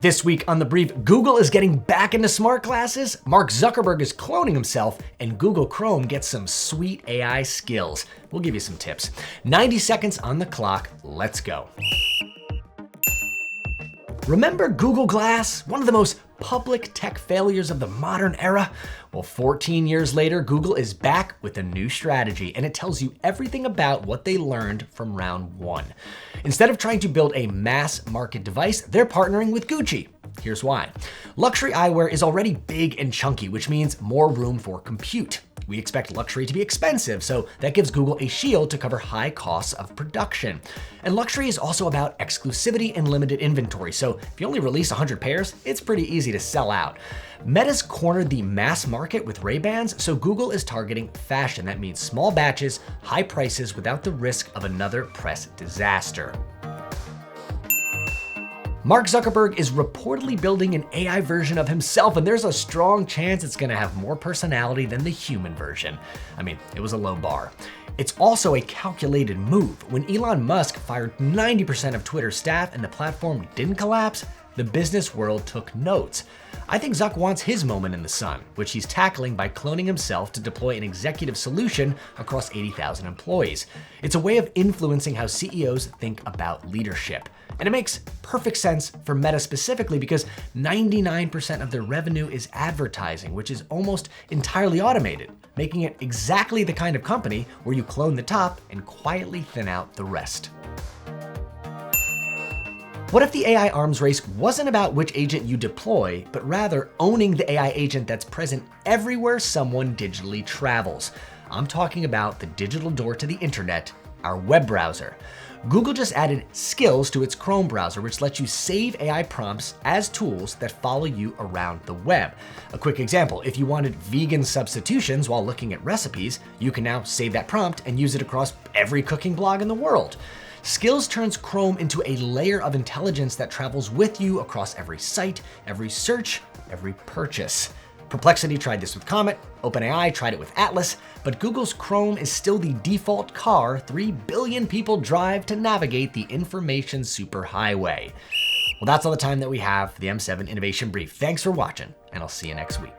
This week on The Brief, Google is getting back into smart glasses, Mark Zuckerberg is cloning himself, and Google Chrome gets some sweet AI skills. We'll give you some tips. 90 seconds on the clock, let's go. Remember Google Glass, one of the most public tech failures of the modern era? Well, 14 years later, Google is back with a new strategy, and it tells you everything about what they learned from round one. Instead of trying to build a mass market device, they're partnering with Gucci. Here's why. Luxury eyewear is already big and chunky, which means more room for compute. We expect luxury to be expensive, so that gives Google a shield to cover high costs of production. And luxury is also about exclusivity and limited inventory, so if you only release 100 pairs, it's pretty easy to sell out. Meta's cornered the mass market with Ray-Bans, so Google is targeting fashion. That means small batches, high prices without the risk of another press disaster. Mark Zuckerberg is reportedly building an AI version of himself, and there's a strong chance it's gonna have more personality than the human version. I mean, it was a low bar. It's also a calculated move. When Elon Musk fired 90% of Twitter's staff and the platform didn't collapse, the business world took notes. I think Zuck wants his moment in the sun, which he's tackling by cloning himself to deploy an executive solution across 80,000 employees. It's a way of influencing how CEOs think about leadership. And it makes perfect sense for Meta specifically because 99% of their revenue is advertising, which is almost entirely automated, making it exactly the kind of company where you clone the top and quietly thin out the rest. What if the AI arms race wasn't about which agent you deploy, but rather owning the AI agent that's present everywhere someone digitally travels? I'm talking about the digital door to the internet, our web browser. Google just added skills to its Chrome browser, which lets you save AI prompts as tools that follow you around the web. A quick example, if you wanted vegan substitutions while looking at recipes, you can now save that prompt and use it across every cooking blog in the world. Skills turns Chrome into a layer of intelligence that travels with you across every site, every search, every purchase. Perplexity tried this with Comet, OpenAI tried it with Atlas, but Google's Chrome is still the default car 3 billion people drive to navigate the information superhighway. Well, that's all the time that we have for the M7 Innovation Brief. Thanks for watching, and I'll see you next week.